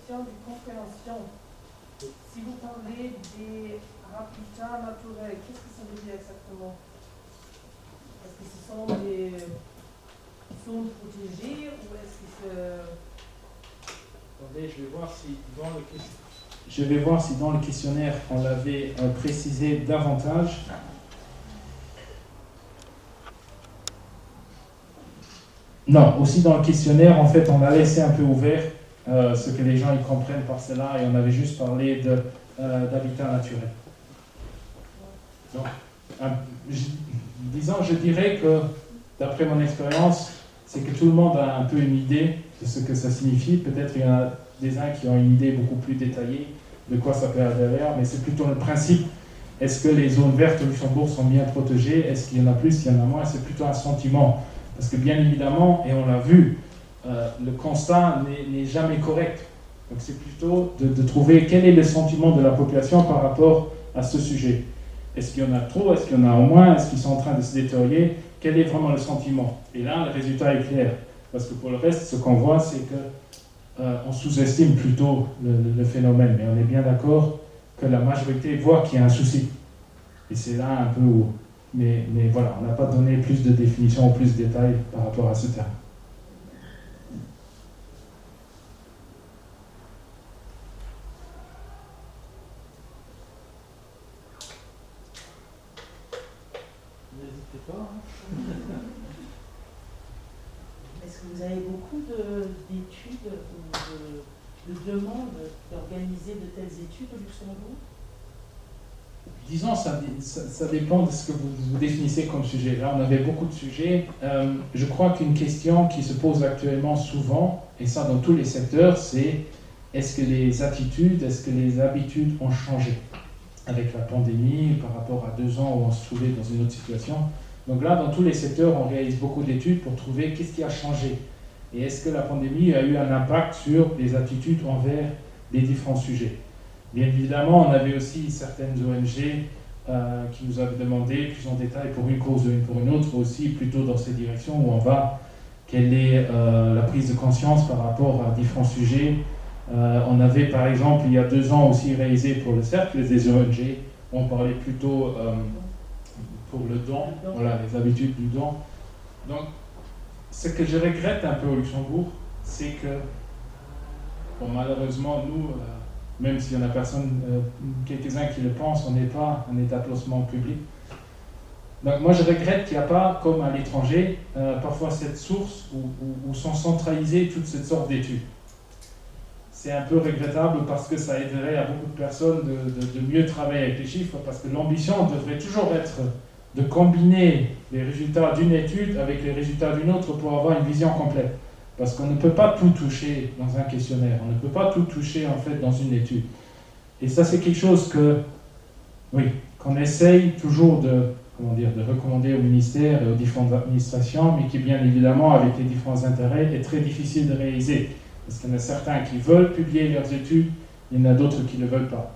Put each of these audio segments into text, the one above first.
question de compréhension. Si vous parlez des habitats naturels, qu'est-ce que ça veut dire exactement? Est-ce que ce sont des zones protégées ou est-ce que c'est... Attendez, je vais voir si dans le questionnaire on l'avait précisé davantage. Non, aussi dans le questionnaire, en fait, on a laissé un peu ouvert ce que les gens ils comprennent par cela et on avait juste parlé d'habitat naturel. Donc, je dirais que, d'après mon expérience, c'est que tout le monde a un peu une idée de ce que ça signifie. Peut-être il y en a des uns qui ont une idée beaucoup plus détaillée de quoi ça peut avoir derrière, mais c'est plutôt le principe. Est-ce que les zones vertes au Luxembourg sont bien protégées? Est-ce qu'il y en a plus, il y en a moins? C'est plutôt un sentiment. Parce que bien évidemment, et on l'a vu, le constat n'est jamais correct. Donc c'est plutôt de trouver quel est le sentiment de la population par rapport à ce sujet. Est-ce qu'il y en a trop? Est-ce qu'il y en a en moins? Est-ce qu'ils sont en train de se détériorer? Quel est vraiment le sentiment? Et là, le résultat est clair. Parce que pour le reste, ce qu'on voit, c'est qu'on sous-estime plutôt le phénomène. Mais on est bien d'accord que la majorité voit qu'il y a un souci. Et c'est là un peu où... Mais voilà, on n'a pas donné plus de définitions ou plus de détails par rapport à ce terme. N'hésitez pas. Est-ce que vous avez beaucoup d'études ou de demandes d'organiser de telles études au Luxembourg? Disons, ça dépend de ce que vous définissez comme sujet. Là, on avait beaucoup de sujets. Je crois qu'une question qui se pose actuellement souvent, et ça dans tous les secteurs, c'est est-ce que les attitudes, est-ce que les habitudes ont changé avec la pandémie par rapport à 2 ans où on se trouvait dans une autre situation. Donc là, dans tous les secteurs, on réalise beaucoup d'études pour trouver qu'est-ce qui a changé. Et est-ce que la pandémie a eu un impact sur les attitudes envers les différents sujets. Bien évidemment, on avait aussi certaines ONG qui nous avaient demandé plus en détail pour une cause ou pour une autre aussi, plutôt dans ces directions où on va, quelle est la prise de conscience par rapport à différents sujets. On avait par exemple il y a 2 ans aussi réalisé pour le cercle des ONG, on parlait plutôt pour le don, voilà, les habitudes du don. Donc, ce que je regrette un peu au Luxembourg, c'est que, bon, malheureusement, nous, même s'il y en a quelques-uns qui le pensent, on n'est pas un établissement public. Donc moi, je regrette qu'il n'y a pas, comme à l'étranger, parfois cette source où sont centralisées toutes ces sortes d'études. C'est un peu regrettable parce que ça aiderait à beaucoup de personnes de mieux travailler avec les chiffres, parce que l'ambition devrait toujours être de combiner les résultats d'une étude avec les résultats d'une autre pour avoir une vision complète. Parce qu'on ne peut pas tout toucher dans un questionnaire, on ne peut pas tout toucher en fait dans une étude. Et ça, c'est quelque chose qu'on essaye toujours de recommander au ministère et aux différentes administrations, mais qui bien évidemment, avec les différents intérêts, est très difficile de réaliser. Parce qu'il y en a certains qui veulent publier leurs études, il y en a d'autres qui ne le veulent pas.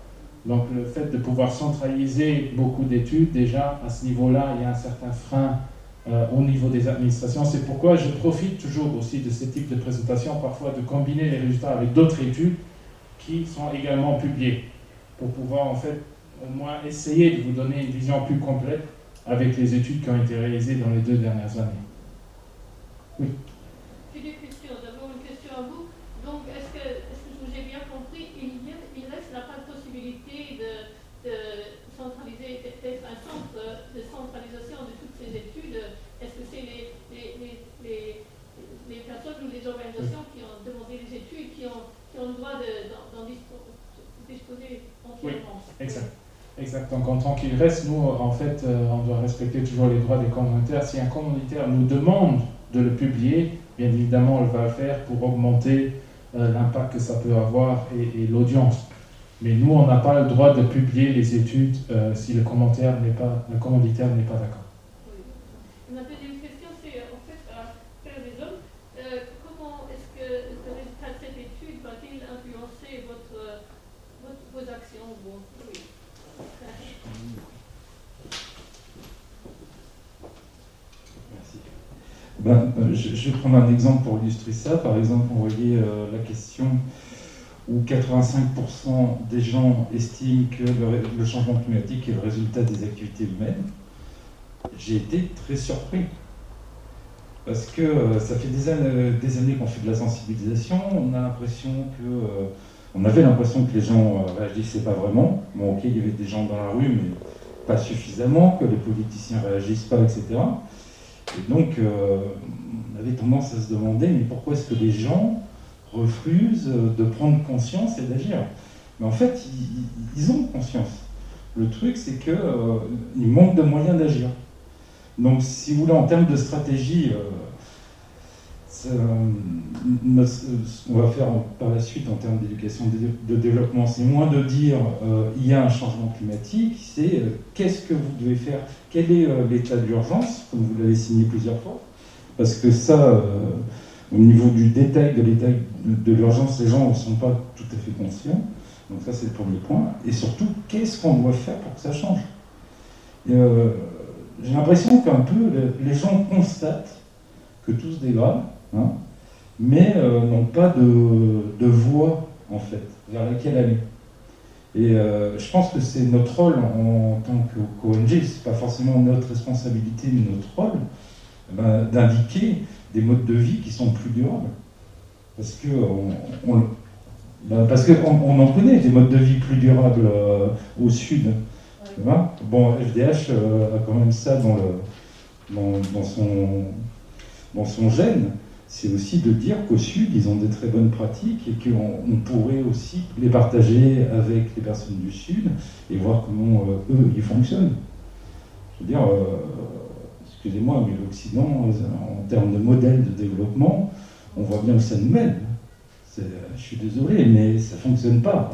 Donc le fait de pouvoir centraliser beaucoup d'études, déjà à ce niveau-là, il y a un certain frein au niveau des administrations. C'est pourquoi je profite toujours aussi de ce type de présentation, parfois de combiner les résultats avec d'autres études qui sont également publiées, pour pouvoir en fait au moins essayer de vous donner une vision plus complète avec les études qui ont été réalisées dans les 2 dernières années. Oui. J'ai deux questions. D'abord une question à vous. Donc est-ce que je vous ai bien compris, il reste la possibilité de centraliser, d'être un centre de centralisation de toutes ces études? Est-ce que c'est les personnes ou les organisations qui ont demandé les études qui ont le droit d'en disposer entièrement? Oui, exact. Donc en tant qu'il reste, nous, en fait, on doit respecter toujours les droits des commanditaires. Si un commanditaire nous demande de le publier, bien évidemment, on va le faire pour augmenter l'impact que ça peut avoir et l'audience. Mais nous, on n'a pas le droit de publier les études si le commanditaire n'est pas d'accord. Oui. Ma deuxième question, c'est en fait à Frères des Hommes, comment est-ce que le résultat de cette étude va-t-il influencer vos actions? Oui. Merci. Je vais prendre un exemple pour illustrer ça. Par exemple, on voyait la question où 85% des gens estiment que le changement climatique est le résultat des activités humaines, j'ai été très surpris. Parce que ça fait des années qu'on fait de la sensibilisation, on avait l'impression que les gens réagissaient pas vraiment. Bon, ok, il y avait des gens dans la rue, mais pas suffisamment, que les politiciens réagissent pas, etc. Et donc, on avait tendance à se demander, mais pourquoi est-ce que les gens refusent de prendre conscience et d'agir? Mais en fait, ils ont conscience. Le truc, c'est qu'il manque de moyens d'agir. Donc, si vous voulez, en termes de stratégie, ce qu'on va faire par la suite en termes d'éducation de développement, c'est moins de dire il y a un changement climatique, c'est qu'est-ce que vous devez faire, quel est l'état d'urgence, comme vous l'avez signé plusieurs fois, parce que ça, au niveau du détail de l'état de l'urgence, les gens ne sont pas tout à fait conscients. Donc ça, c'est le premier point. Et surtout, qu'est-ce qu'on doit faire pour que ça change? J'ai l'impression qu'un peu, les gens constatent que tout se dégrade, hein, mais n'ont pas de voie, en fait, vers laquelle aller. Et je pense que c'est notre rôle en tant qu'ONG, c'est pas forcément notre responsabilité, mais notre rôle, d'indiquer des modes de vie qui sont plus durables. Parce qu'on en connaît des modes de vie plus durables au sud. Ouais. Bon, FDH a quand même ça dans son gène. C'est aussi de dire qu'au sud, ils ont des très bonnes pratiques et qu'on pourrait aussi les partager avec les personnes du sud et voir comment eux, ils fonctionnent. Je veux dire, excusez-moi, mais l'Occident, en termes de modèle de développement, on voit bien où ça nous mène. Je suis désolé, mais ça ne fonctionne pas.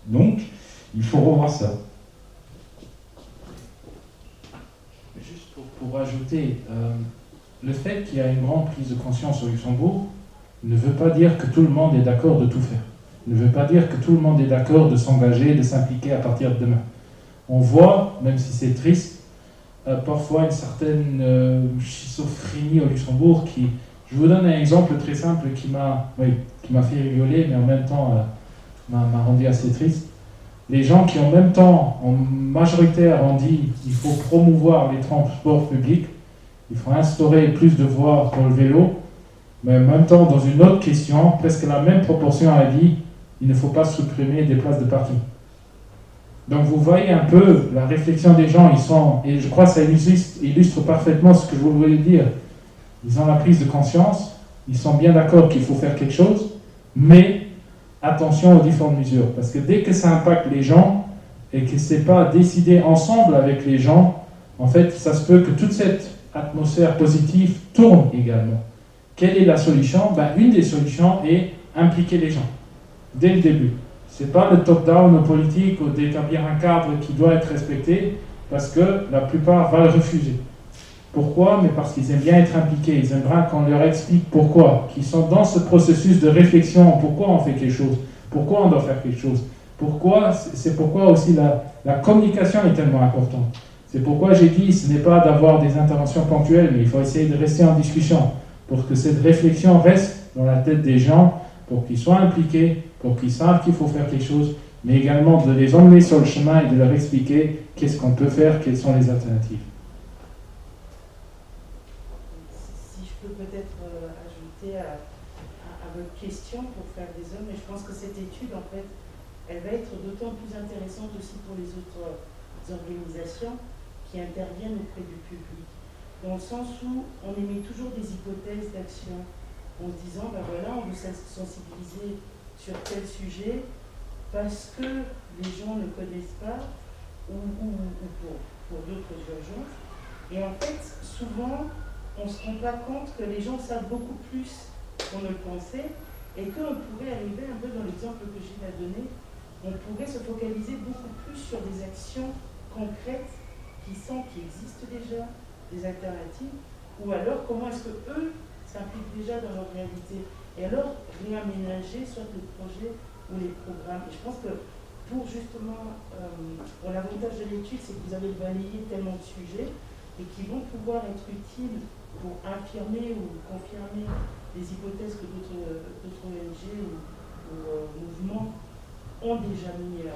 Donc, il faut revoir ça. Juste pour ajouter, le fait qu'il y a une grande prise de conscience au Luxembourg ne veut pas dire que tout le monde est d'accord de tout faire. Ne veut pas dire que tout le monde est d'accord de s'engager, de s'impliquer à partir de demain. On voit, même si c'est triste, parfois une certaine schizophrénie au Luxembourg qui... Je vous donne un exemple très simple qui m'a fait rigoler, mais en même temps m'a rendu assez triste. Les gens qui en même temps, en majoritaire, ont dit qu'il faut promouvoir les transports publics, il faut instaurer plus de voies pour le vélo, mais en même temps, dans une autre question, presque la même proportion a dit il ne faut pas supprimer des places de parking. Donc vous voyez un peu la réflexion des gens, et je crois que ça illustre parfaitement ce que je voulais dire. Ils ont la prise de conscience, ils sont bien d'accord qu'il faut faire quelque chose, mais attention aux différentes mesures. Parce que dès que ça impacte les gens et que ce n'est pas décidé ensemble avec les gens, en fait, ça se peut que toute cette atmosphère positive tourne également. Quelle est la solution? Une des solutions est impliquer les gens, dès le début. Ce n'est pas le top-down politique ou d'établir un cadre qui doit être respecté, parce que la plupart vont le refuser. Pourquoi? Mais parce qu'ils aiment bien être impliqués, ils aimeraient qu'on leur explique pourquoi, qu'ils sont dans ce processus de réflexion, pourquoi on fait quelque chose, pourquoi on doit faire quelque chose, c'est pourquoi aussi la communication est tellement importante. C'est pourquoi j'ai dit, ce n'est pas d'avoir des interventions ponctuelles, mais il faut essayer de rester en discussion, pour que cette réflexion reste dans la tête des gens, pour qu'ils soient impliqués, pour qu'ils savent qu'il faut faire quelque chose, mais également de les emmener sur le chemin et de leur expliquer qu'est-ce qu'on peut faire, quelles sont les alternatives. Peut-être ajouter à votre question pour faire des hommes, mais je pense que cette étude, en fait, elle va être d'autant plus intéressante aussi pour les autres organisations qui interviennent auprès du public, dans le sens où on émet toujours des hypothèses d'action en se disant, voilà, on veut sensibiliser sur tel sujet parce que les gens ne connaissent pas ou pour d'autres urgences. Et en fait, souvent, on ne se rend pas compte que les gens savent beaucoup plus qu'on ne le pensait et qu'on pourrait arriver un peu dans l'exemple que Gilles a donné, on pourrait se focaliser beaucoup plus sur des actions concrètes qui existent déjà, des alternatives, ou alors comment est-ce qu'eux s'impliquent déjà dans leur réalité. Et alors réaménager soit les projets ou les programmes. Et je pense que pour justement, l'avantage de l'étude, c'est que vous avez balayé tellement de sujets et qui vont pouvoir être utiles pour affirmer ou confirmer les hypothèses que d'autres ONG ou mouvements ont déjà mis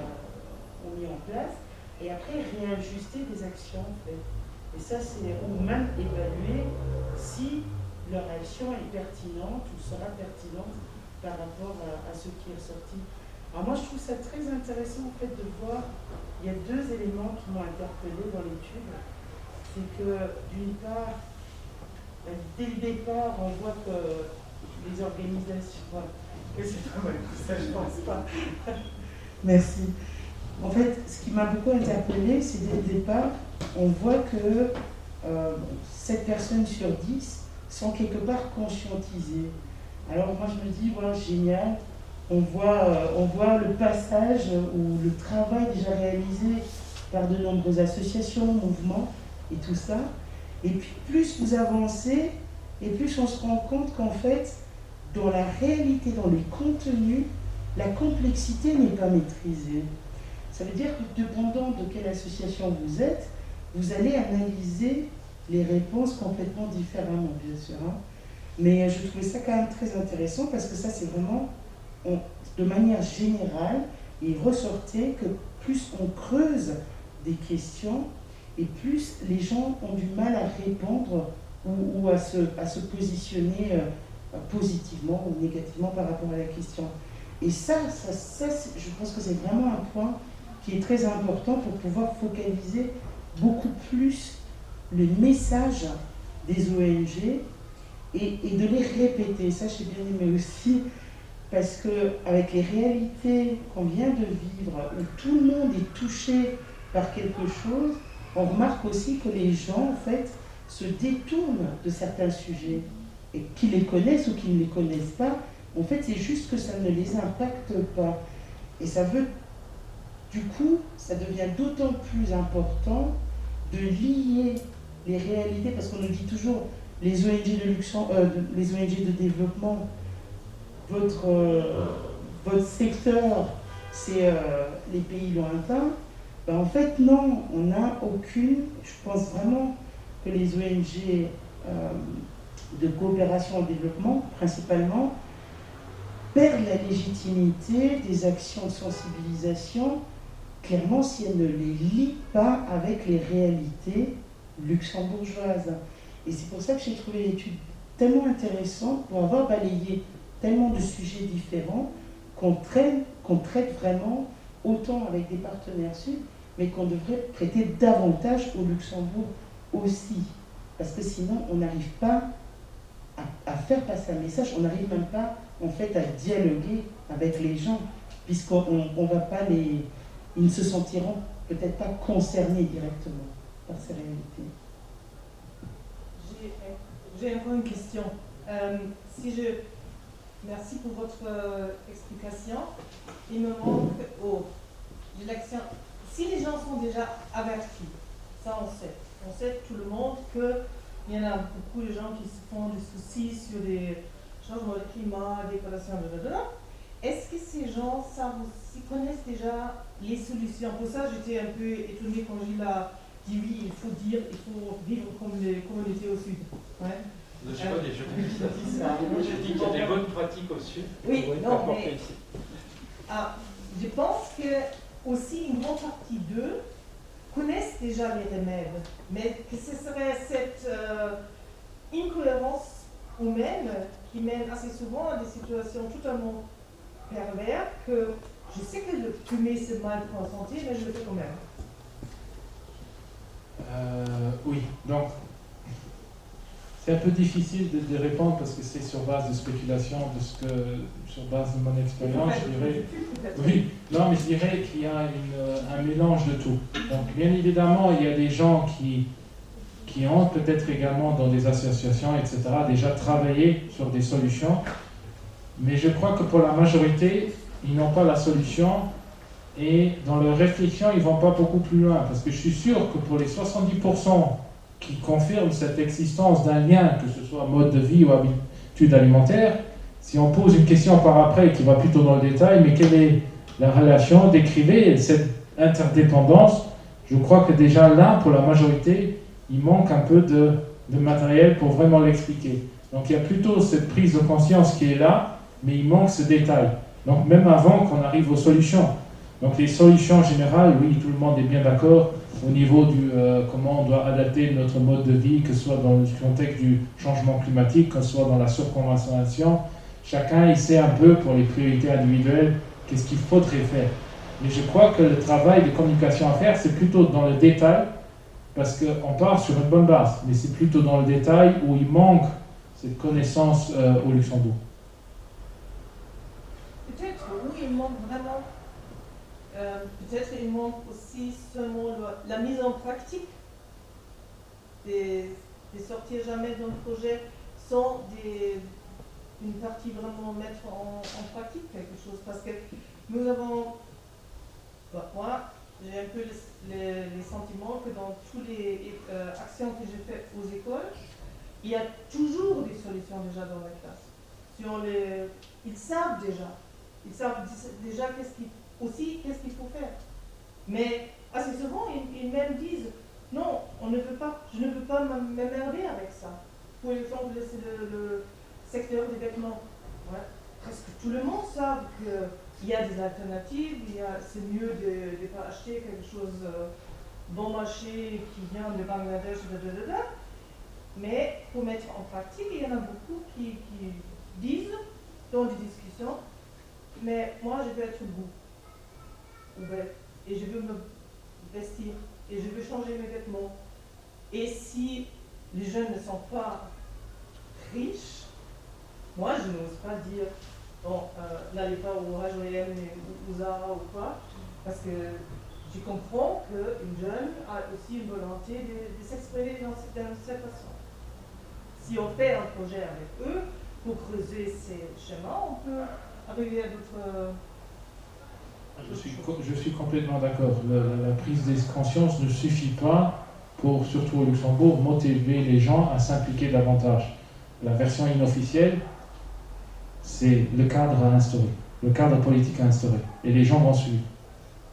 en place, et après réajuster des actions en fait. Et ça, c'est, ou même évaluer si leur action est pertinente ou sera pertinente par rapport à ce qui est ressorti. Alors moi, je trouve ça très intéressant en fait de voir, il y a deux éléments qui m'ont interpellé dans l'étude. C'est que d'une part, dès le départ, on voit que les organisations... Oui, c'est pas mal que ça, je pense pas. Merci. En fait, ce qui m'a beaucoup interpellé, c'est dès le départ, on voit que 7 personnes sur 10 sont quelque part conscientisées. Alors moi, je me dis, voilà, génial, on voit le passage ou le travail déjà réalisé par de nombreuses associations, mouvements et tout ça. Et puis plus vous avancez, et plus on se rend compte qu'en fait, dans la réalité, dans les contenus, la complexité n'est pas maîtrisée. Ça veut dire que dépendant de quelle association vous êtes, vous allez analyser les réponses complètement différemment, bien sûr. Hein. Mais je trouvais ça quand même très intéressant parce que ça, c'est vraiment, de manière générale, il ressortait que plus on creuse des questions et plus les gens ont du mal à répondre ou à se positionner positivement ou négativement par rapport à la question. Et ça, je pense que c'est vraiment un point qui est très important pour pouvoir focaliser beaucoup plus le message des ONG et de les répéter. Ça, j'ai bien aimé aussi, parce qu'avec les réalités qu'on vient de vivre, où tout le monde est touché par quelque chose, on remarque aussi que les gens, en fait, se détournent de certains sujets. Et qu'ils les connaissent ou qu'ils ne les connaissent pas, en fait, c'est juste que ça ne les impacte pas. Et ça veut, du coup, ça devient d'autant plus important de lier les réalités, parce qu'on nous dit toujours, les ONG les ONG de développement, votre secteur, c'est les pays lointains. Ben, en fait, non, on n'a aucune. Je pense vraiment que les ONG de coopération au développement, principalement, perdent la légitimité des actions de sensibilisation, clairement, si elles ne les lient pas avec les réalités luxembourgeoises. Et c'est pour ça que j'ai trouvé l'étude tellement intéressante pour avoir balayé tellement de sujets différents qu'on traite vraiment autant avec des partenaires sud, mais qu'on devrait traiter davantage au Luxembourg aussi. Parce que sinon, on n'arrive pas à faire passer un message, on n'arrive même pas en fait à dialoguer avec les gens, puisqu'on va pas ils ne se sentiront peut-être pas concernés directement par ces réalités. J'ai encore une question. Merci pour votre explication. Il me manque de l'action. Si les gens sont déjà avertis, ça on sait. On sait tout le monde qu'il y en a beaucoup de gens qui se font des soucis sur les changements de climat, dégradation, blablabla. Est-ce que ces gens savent aussi, connaissent déjà les solutions? Pour ça, j'étais un peu étonnée quand Gilles a dit oui, il faut vivre comme les communautés au sud. Ouais. Je sais pas, j'ai dit qu'il y a des bonnes pratiques au sud. Oui, non, mais je pense que aussi une grande partie d'eux connaissent déjà les remèdes, mais que ce serait cette incohérence humaine qui mène assez souvent à des situations totalement perverses que je sais que le fumer c'est mal pour la santé, mais je le fais quand même. Oui, donc c'est un peu difficile de répondre parce que c'est sur base de spéculation, sur base de mon expérience, je dirais. Oui, non, mais je dirais qu'il y a un mélange de tout. Donc, bien évidemment, il y a des gens qui ont peut-être également dans des associations, etc., déjà travaillé sur des solutions, mais je crois que pour la majorité, ils n'ont pas la solution et dans leur réflexion, ils ne vont pas beaucoup plus loin parce que je suis sûr que pour les 70% qui confirment cette existence d'un lien, que ce soit mode de vie ou habitude alimentaire, si on pose une question par après qui va plutôt dans le détail, mais quelle est la relation, décrivez cette interdépendance, je crois que déjà là, pour la majorité, il manque un peu de matériel pour vraiment l'expliquer. Donc il y a plutôt cette prise de conscience qui est là, mais il manque ce détail. Donc même avant qu'on arrive aux solutions. Donc les solutions générales, oui, tout le monde est bien d'accord au niveau du comment on doit adapter notre mode de vie, que ce soit dans le contexte du changement climatique, que ce soit dans la surconsommation. Chacun il sait un peu pour les priorités individuelles qu'est-ce qu'il faudrait faire. Mais je crois que le travail de communication à faire, c'est plutôt dans le détail, parce qu'on part sur une bonne base, mais c'est plutôt dans le détail où il manque cette connaissance au Luxembourg. Peut-être, oui, il manque vraiment. Peut-être il manque aussi seulement la mise en pratique, de sortir jamais d'un projet sans une partie vraiment mettre en pratique quelque chose. Parce que nous avons, moi, j'ai un peu les sentiments que dans toutes les actions que j'ai faites aux écoles, il y a toujours des solutions déjà dans la classe. Ils savent déjà. Ils savent déjà qu'est-ce qu'il faut faire. Mais assez souvent, ils même disent non, je ne veux pas m'emmerder avec ça. Pour exemple, c'est le secteur des vêtements. Ouais. Presque tout le monde sait qu'il y a des alternatives, c'est mieux de ne pas acheter quelque chose bon marché qui vient de Bangladesh, mais pour mettre en pratique, il y en a beaucoup qui disent dans des discussions, mais moi je veux être beau, et je veux me vestir, et je veux changer mes vêtements. Et si les jeunes ne sont pas riches, moi je n'ose pas dire bon, n'allez pas au H&M ou Zara ou quoi, parce que je comprends qu'une jeune a aussi une volonté de s'exprimer dans cette façon. Si on fait un projet avec eux, pour creuser ces chemins, on peut arriver à d'autres... Je suis complètement d'accord. La prise de conscience ne suffit pas pour, surtout au Luxembourg, motiver les gens à s'impliquer davantage. La version inofficielle, c'est le cadre à instaurer, le cadre politique à instaurer, et les gens vont suivre.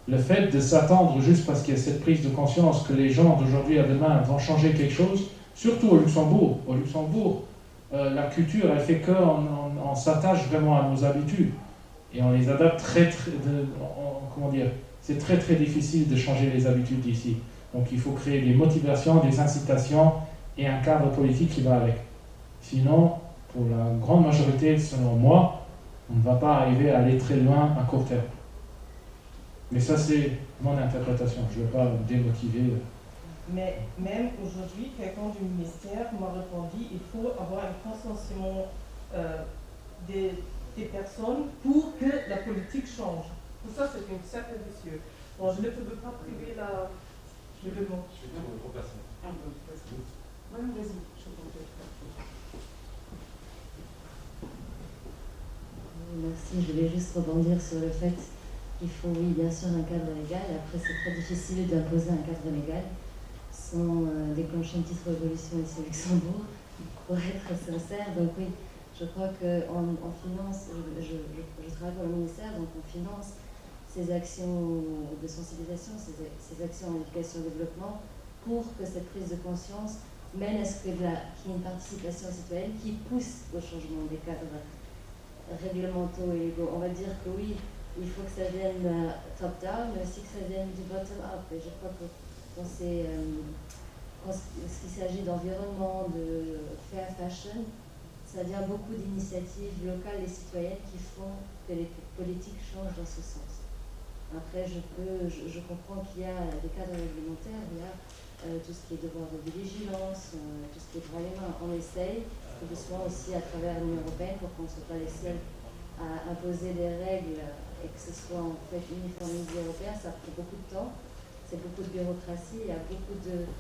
Le fait de s'attendre juste parce qu'il y a cette prise de conscience que les gens d'aujourd'hui à demain vont changer quelque chose, surtout au Luxembourg. Au Luxembourg, la culture, elle fait qu'on s'attache vraiment à nos habitudes et on les adapte comment dire, c'est très très difficile de changer les habitudes d'ici. Donc il faut créer des motivations, des incitations et un cadre politique qui va avec. Sinon, pour la grande majorité, selon moi, on ne va pas arriver à aller très loin à court terme. Mais ça, c'est mon interprétation. Je ne veux pas démotiver. Mais même aujourd'hui, quelqu'un du ministère m'a répondu qu'il faut avoir un consentement des personnes pour que la politique change. Pour ça, c'est une cercle vicieux. Bon, je ne peux pas priver le mot. Je vais te repasser. Vas-y, je comprends. Merci, je voulais juste rebondir sur le fait qu'il faut, oui, bien sûr, un cadre légal. Après, c'est très difficile d'imposer un cadre légal sans déclencher une petite révolution ici au Luxembourg, pour être sincère. Donc oui, je crois qu'en finance, je travaille pour le ministère, donc on finance ces actions de sensibilisation, ces actions en éducation et développement, pour que cette prise de conscience mène à ce qu'il y ait une participation citoyenne qui pousse au changement des cadres réglementaux et légaux. On va dire que oui, il faut que ça vienne top-down, mais aussi que ça vienne du bottom-up. Et je crois que quand il s'agit d'environnement, de fair fashion, ça vient beaucoup d'initiatives locales et citoyennes qui font que les politiques changent dans ce sens. Après, je comprends qu'il y a des cadres réglementaires, il y a tout ce qui est devoir de vigilance, tout ce qui est droit des mains. On essaye, doucement aussi à travers l'Union européenne, pour qu'on ne soit pas les seuls à imposer des règles et que ce soit en fait uniformisé européen. Ça prend beaucoup de temps, c'est beaucoup de bureaucratie, il y a beaucoup de,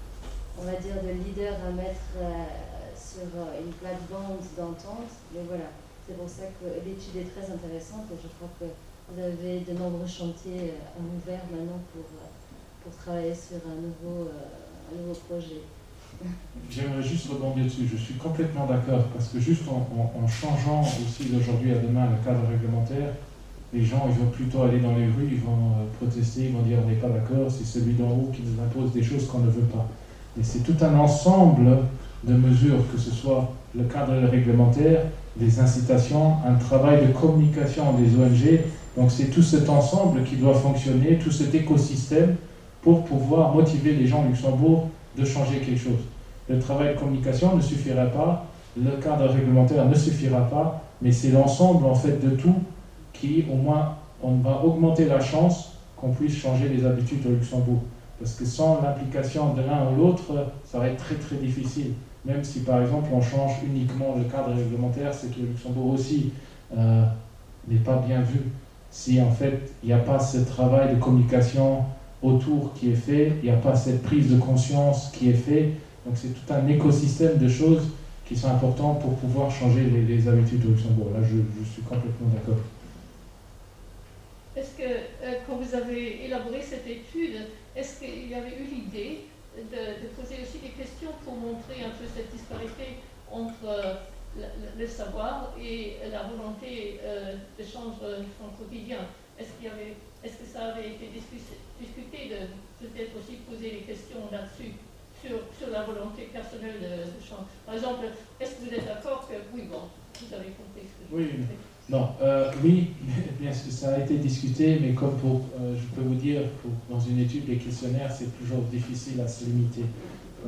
on va dire, de leaders à mettre sur une plate-bande d'entente, mais voilà, c'est pour ça que l'étude est très intéressante et je crois que vous avez de nombreux chantiers ouverts maintenant pour travailler sur un nouveau projet. J'aimerais juste rebondir dessus. Je suis complètement d'accord parce que juste en changeant aussi d'aujourd'hui à demain le cadre réglementaire, les gens ils vont plutôt aller dans les rues, ils vont protester, ils vont dire on n'est pas d'accord, c'est celui d'en haut qui nous impose des choses qu'on ne veut pas. Et c'est tout un ensemble de mesures, que ce soit le cadre réglementaire, des incitations, un travail de communication des ONG. Donc c'est tout cet ensemble qui doit fonctionner, tout cet écosystème pour pouvoir motiver les gens au Luxembourg de changer quelque chose. Le travail de communication ne suffira pas, le cadre réglementaire ne suffira pas, mais c'est l'ensemble en fait de tout qui, au moins, on va augmenter la chance qu'on puisse changer les habitudes au Luxembourg. Parce que sans l'implication de l'un ou l'autre, ça va être très très difficile. Même si par exemple on change uniquement le cadre réglementaire, c'est que le Luxembourg aussi n'est pas bien vu. Si en fait il n'y a pas ce travail de communication autour qui est fait, il n'y a pas cette prise de conscience qui est faite. Donc c'est tout un écosystème de choses qui sont importantes pour pouvoir changer les habitudes au Luxembourg. Là je suis complètement d'accord. Est-ce que quand vous avez élaboré cette étude, est-ce qu'il y avait eu l'idée de poser aussi des questions pour montrer un peu cette disparité entre le savoir et la volonté de changer son quotidien? Est-ce que ça avait été discuté de peut-être aussi poser des questions là-dessus, sur la volonté personnelle de changer? Par exemple, est-ce que vous êtes d'accord que, oui, bon, vous avez compris ce que je veux dire. Non, oui, bien sûr, ça a été discuté, mais comme je peux vous dire, dans une étude, les questionnaires, c'est toujours difficile à se limiter.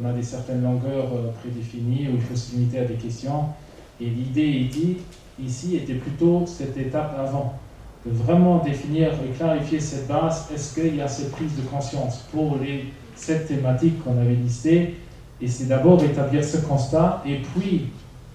On a certaines longueurs prédéfinies où il faut se limiter à des questions. Et l'idée ici était plutôt cette étape avant, de vraiment définir et clarifier cette base. Est-ce qu'il y a cette prise de conscience pour les 7 thématiques qu'on avait listées? Et c'est d'abord établir ce constat et puis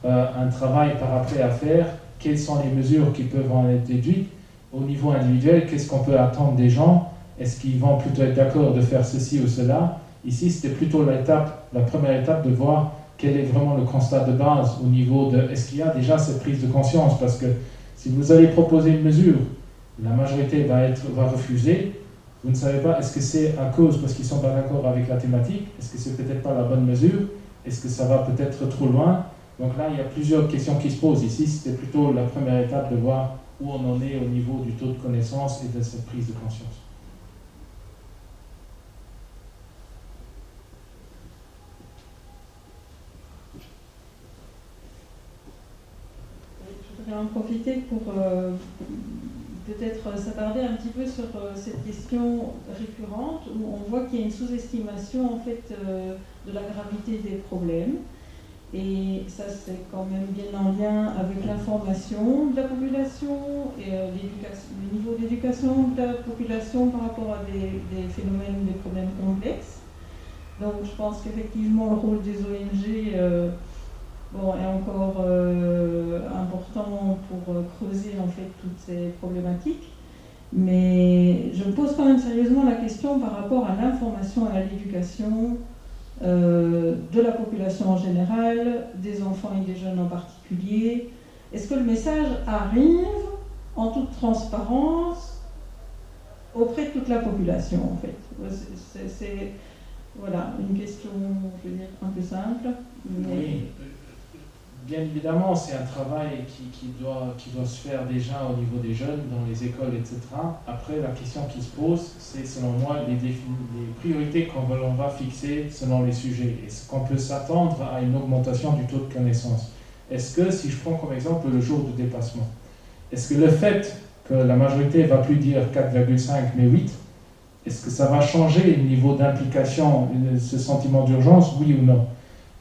un travail par après à faire. Quelles sont les mesures qui peuvent en être déduites? Au niveau individuel, qu'est-ce qu'on peut attendre des gens? Est-ce qu'ils vont plutôt être d'accord de faire ceci ou cela? Ici, c'était plutôt la première étape de voir quel est vraiment le constat de base au niveau de est-ce qu'il y a déjà cette prise de conscience? Parce que si vous allez proposer une mesure, la majorité va refuser. Vous ne savez pas, est-ce que c'est à cause parce qu'ils ne sont pas d'accord avec la thématique? Est-ce que c'est peut-être pas la bonne mesure? Est-ce que ça va peut-être trop loin? Donc là, il y a plusieurs questions qui se posent. Ici, c'était plutôt la première étape de voir où on en est au niveau du taux de connaissance et de cette prise de conscience. Je voudrais en profiter pour peut-être s'attarder un petit peu sur cette question récurrente où on voit qu'il y a une sous-estimation en fait de la gravité des problèmes. Et ça, c'est quand même bien en lien avec l'information de la population et le niveau d'éducation de la population par rapport à des phénomènes, des problèmes complexes. Donc, je pense qu'effectivement, le rôle des ONG est encore important pour creuser en fait toutes ces problématiques. Mais je me pose quand même sérieusement la question par rapport à l'information et à l'éducation de la population en général, des enfants et des jeunes en particulier. Est-ce que le message arrive en toute transparence auprès de toute la population en fait? C'est voilà, une question, je veux dire, un peu simple. Mais... Oui, bien évidemment, c'est un travail qui doit se faire déjà au niveau des jeunes, dans les écoles, etc. Après, la question qui se pose, c'est selon moi les priorités qu'on va fixer selon les sujets. Est-ce qu'on peut s'attendre à une augmentation du taux de connaissance? Est-ce que, si je prends comme exemple le jour de dépassement, est-ce que le fait que la majorité ne va plus dire 4,5 mais 8, est-ce que ça va changer le niveau d'implication, ce sentiment d'urgence, oui ou non?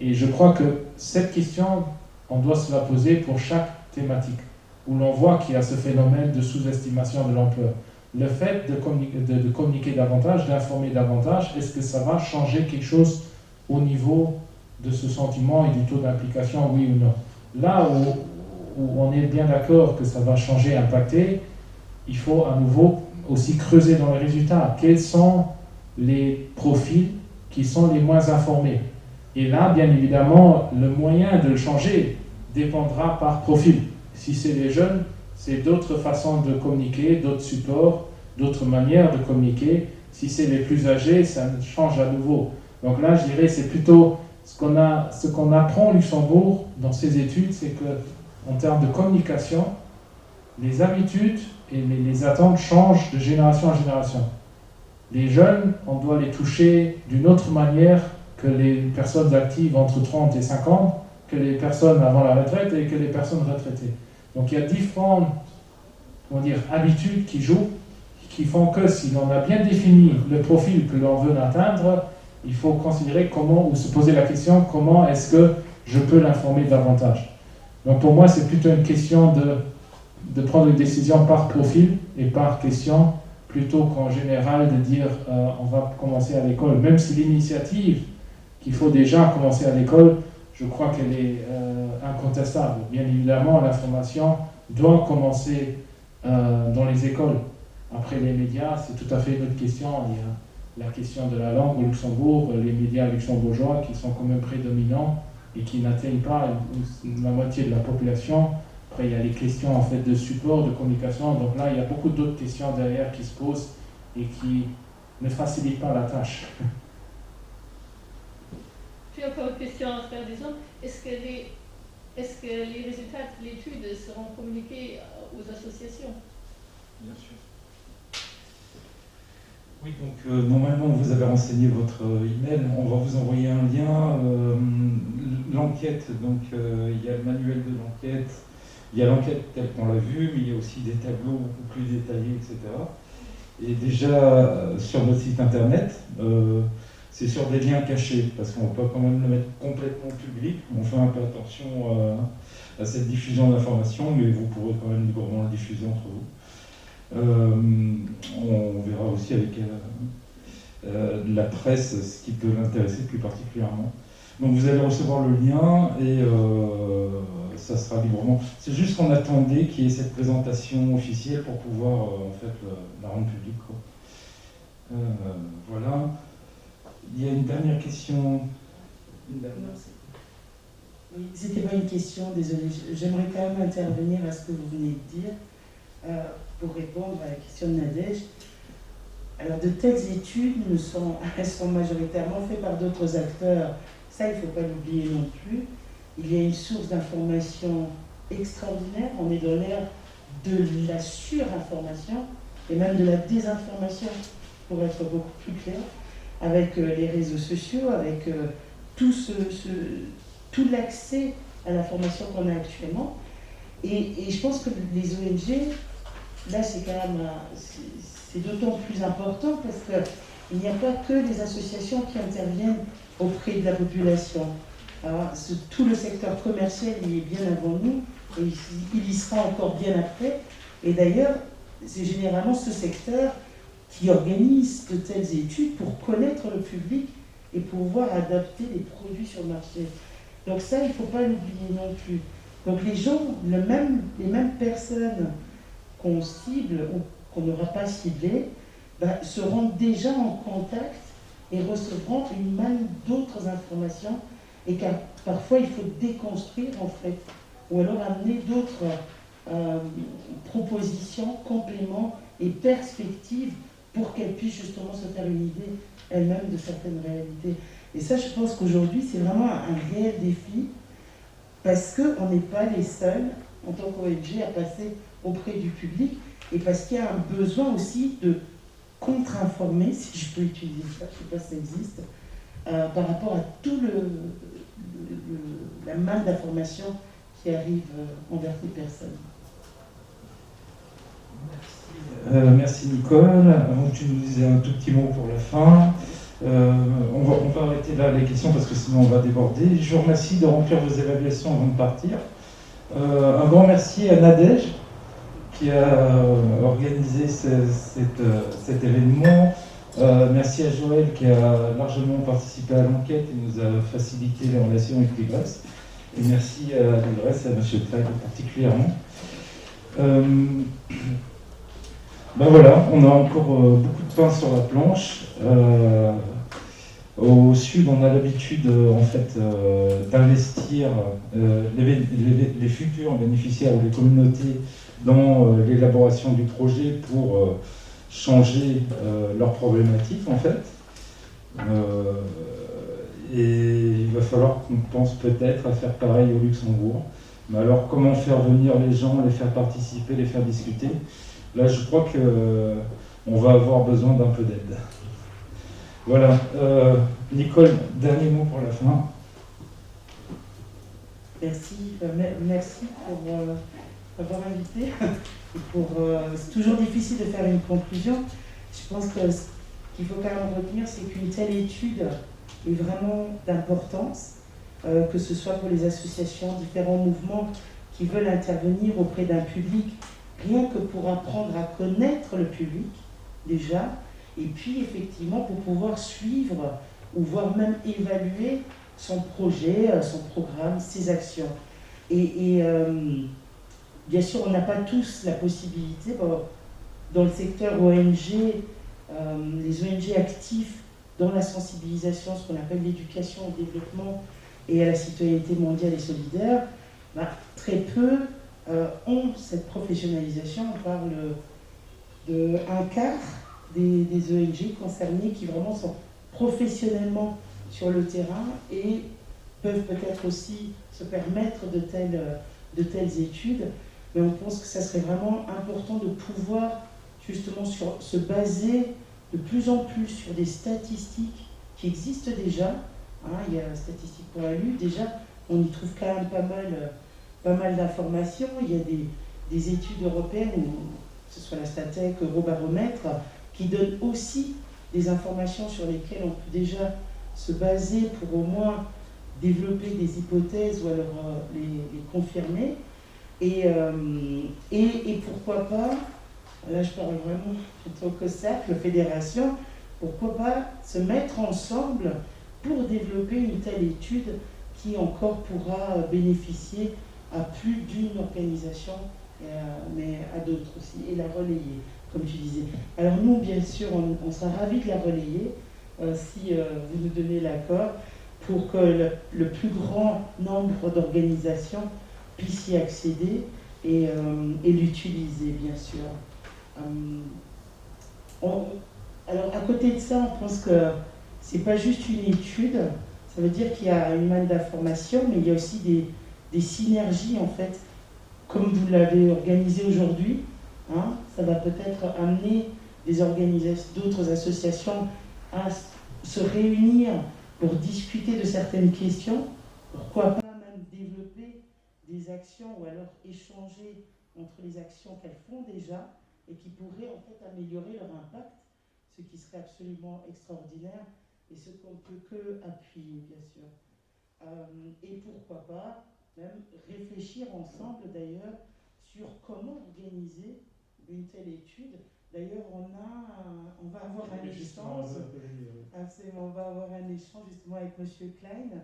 Et je crois que cette question, on doit se la poser pour chaque thématique, où l'on voit qu'il y a ce phénomène de sous-estimation de l'ampleur. Le fait de communiquer davantage, d'informer davantage, est-ce que ça va changer quelque chose au niveau de ce sentiment et du taux d'implication, oui ou non? Là où on est bien d'accord que ça va changer, impacter, il faut à nouveau aussi creuser dans les résultats. Quels sont les profils qui sont les moins informés? Et là, bien évidemment, le moyen de le changer dépendra par profil. Si c'est les jeunes, c'est d'autres façons de communiquer, d'autres supports, d'autres manières de communiquer. Si c'est les plus âgés, ça change à nouveau. Donc là, je dirais, c'est plutôt ce qu'on apprend au Luxembourg dans ces études, c'est qu'en termes de communication, les habitudes et les attentes changent de génération en génération. Les jeunes, on doit les toucher d'une autre manière que les personnes actives entre 30 et 50, que les personnes avant la retraite et que les personnes retraitées. Donc il y a différentes, comment dire, habitudes qui jouent, qui font que si l'on a bien défini le profil que l'on veut atteindre, il faut considérer comment, ou se poser la question, comment est-ce que je peux l'informer davantage. Donc pour moi, c'est plutôt une question de prendre une décision par profil et par question, plutôt qu'en général de dire on va commencer à l'école. Même si l'initiative qu'il faut déjà commencer à l'école, je crois qu'elle est incontestable. Bien évidemment, l'information doit commencer dans les écoles. Après les médias, c'est tout à fait une autre question. Il y a la question de la langue au Luxembourg, les médias luxembourgeois qui sont quand même prédominants et qui n'atteignent pas la moitié de la population. Après, il y a les questions en fait de support, de communication. Donc là, il y a beaucoup d'autres questions derrière qui se posent et qui ne facilitent pas la tâche. J'ai encore une question à faire, disons. Est-ce que les résultats de l'étude seront communiqués aux associations? Bien sûr. Oui, donc normalement vous avez renseigné votre email, on va vous envoyer un lien. L'enquête, donc il y a le manuel de l'enquête, il y a l'enquête telle qu'on l'a vue, mais il y a aussi des tableaux beaucoup plus détaillés, etc. Et déjà sur notre site internet, c'est sur des liens cachés, parce qu'on ne peut pas quand même le mettre complètement public. On fait un peu attention à cette diffusion d'informations, mais vous pourrez quand même librement la diffuser entre vous. On verra aussi avec la presse ce qui peut l'intéresser plus particulièrement. Donc vous allez recevoir le lien et ça sera librement. C'est juste qu'on attendait qu'il y ait cette présentation officielle pour pouvoir en fait la rendre publique, quoi. Voilà. Il y a une dernière question. Oui, c'était pas une question, désolé. J'aimerais quand même intervenir à ce que vous venez de dire. Pour répondre à la question de Nadège. Alors, de telles études elles sont majoritairement faites par d'autres acteurs. Ça, il ne faut pas l'oublier non plus. Il y a une source d'information extraordinaire. On est dans l'ère de la surinformation et même de la désinformation, pour être beaucoup plus clair, avec les réseaux sociaux, avec tout l'accès à l'information qu'on a actuellement. Et je pense que les ONG, là, c'est quand même c'est d'autant plus important parce qu'il n'y a pas que les associations qui interviennent auprès de la population. Alors, tout le secteur commercial, il est bien avant nous et il y sera encore bien après. Et d'ailleurs, c'est généralement ce secteur qui organise de telles études pour connaître le public et pouvoir adapter les produits sur le marché. Donc ça, il ne faut pas l'oublier non plus. Donc les gens, les mêmes personnes qu'on cible ou qu'on n'aura pas ciblées, seront déjà en contact et recevront une manne d'autres informations et car parfois il faut déconstruire en fait ou alors amener d'autres propositions, compléments et perspectives pour qu'elles puissent justement se faire une idée elles-mêmes de certaines réalités. Et ça, je pense qu'aujourd'hui, c'est vraiment un réel défi parce qu'on n'est pas les seuls en tant qu'ONG à passer auprès du public et parce qu'il y a un besoin aussi de contre-informer, si je peux utiliser ça, je ne sais pas si ça existe, par rapport à tout la manne d'informations qui arrive envers ces personnes. Merci Nicole. Avant que tu nous dises un tout petit mot pour la fin, on va arrêter là les questions parce que sinon on va déborder. Je vous remercie de remplir vos évaluations avant de partir. Un grand merci à Nadège qui a organisé cet événement. Merci à Joël qui a largement participé à l'enquête et nous a facilité les relations avec l'IGRES. Et merci à l'IGRES et à M. Craig particulièrement. Voilà, on a encore beaucoup de pain sur la planche. Au sud, on a l'habitude en fait d'investir les futurs bénéficiaires ou les communautés dans l'élaboration du projet pour changer leurs problématiques en fait. Et il va falloir qu'on pense peut-être à faire pareil au Luxembourg. Mais alors comment faire venir les gens, les faire participer, les faire discuter? Là, je crois qu'on va avoir besoin d'un peu d'aide. Voilà. Nicole, dernier mot pour la fin. Merci pour m'avoir invité. C'est toujours difficile de faire une conclusion. Je pense que ce qu'il faut quand même retenir, c'est qu'une telle étude est vraiment d'importance, que ce soit pour les associations, différents mouvements qui veulent intervenir auprès d'un public, rien que pour apprendre à connaître le public déjà, et puis effectivement pour pouvoir suivre ou voire même évaluer son projet, son programme, ses actions. Et bien sûr, on n'a pas tous la possibilité, dans le secteur ONG, les ONG actifs dans la sensibilisation, ce qu'on appelle l'éducation au développement et à la citoyenneté mondiale et solidaire, très peu ont cette professionnalisation. On parle d'un quart des ONG concernées qui vraiment sont professionnellement sur le terrain et peuvent peut-être aussi se permettre de telles études. Mais on pense que ça serait vraiment important de pouvoir justement se baser de plus en plus sur des statistiques qui existent déjà. Il y a la statistique pour la lutte, déjà, on y trouve quand même pas mal d'informations. Il y a des études européennes, que ce soit la Statec, Eurobaromètre, qui donnent aussi des informations sur lesquelles on peut déjà se baser pour au moins développer des hypothèses ou alors les confirmer. Et pourquoi pas, là je parle vraiment plutôt que cercle, fédération, pourquoi pas se mettre ensemble pour développer une telle étude qui encore pourra bénéficier à plus d'une organisation, mais à d'autres aussi, et la relayer, comme tu disais. Alors nous, bien sûr, on sera ravis de la relayer, si vous nous donnez l'accord, pour que le plus grand nombre d'organisations puissent y accéder et l'utiliser, bien sûr. Alors, à côté de ça, on pense que c'est pas juste une étude, ça veut dire qu'il y a une manne d'informations, mais il y a aussi des synergies, en fait, comme vous l'avez organisé aujourd'hui. Ça va peut-être amener d'autres associations à se réunir pour discuter de certaines questions, pourquoi pas même développer des actions ou alors échanger entre les actions qu'elles font déjà et qui pourraient en fait améliorer leur impact, ce qui serait absolument extraordinaire et ce qu'on ne peut que appuyer, bien sûr. Et pourquoi pas même réfléchir ensemble d'ailleurs sur comment organiser une telle étude. D'ailleurs, on va avoir un échange. Absolument, on va avoir un échange justement avec M. Klein,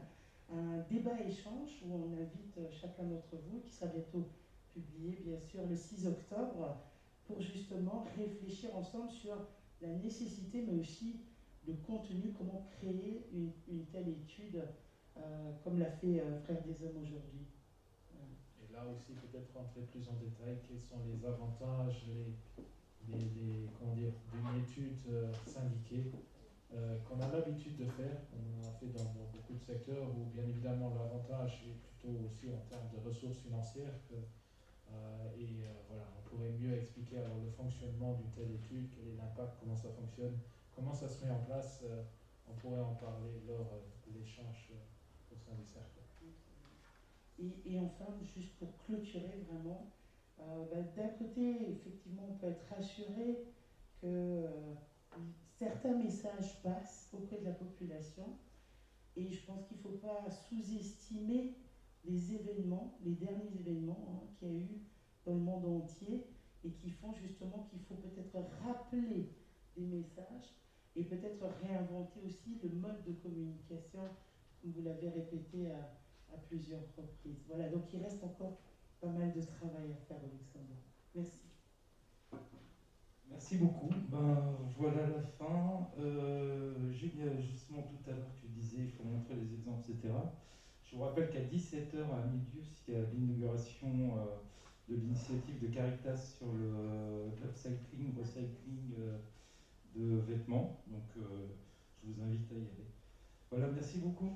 un débat-échange où on invite chacun d'entre vous, qui sera bientôt publié bien sûr le 6 octobre, pour justement réfléchir ensemble sur la nécessité, mais aussi le contenu, comment créer une telle étude, comme l'a fait Frères des Hommes aujourd'hui. Et là aussi, peut-être rentrer plus en détail, quels sont les avantages, comment dire, d'une étude syndiquée qu'on a l'habitude de faire, on en a fait dans beaucoup de secteurs où bien évidemment l'avantage est plutôt aussi en termes de ressources financières voilà, on pourrait mieux expliquer alors le fonctionnement d'une telle étude, quel est l'impact, comment ça fonctionne, comment ça se met en place, on pourrait en parler lors de l'échange au sein du cercle. Et enfin, juste pour clôturer vraiment, d'un côté, effectivement, on peut être rassuré que certains messages passent auprès de la population et je pense qu'il ne faut pas sous-estimer les événements, les derniers événements qu'il y a eu dans le monde entier et qui font justement qu'il faut peut-être rappeler des messages et peut-être réinventer aussi le mode de communication, comme vous l'avez répété à plusieurs reprises. Voilà, donc il reste encore pas mal de travail à faire au Luxembourg. Merci. Merci beaucoup. Voilà la fin. Julien, justement tout à l'heure tu disais il faut montrer les exemples, etc. Je vous rappelle qu'à 17h à Milius, il y a l'inauguration de l'initiative de Caritas sur l'upcycling, recycling de vêtements. Donc je vous invite à y aller. Voilà, merci beaucoup.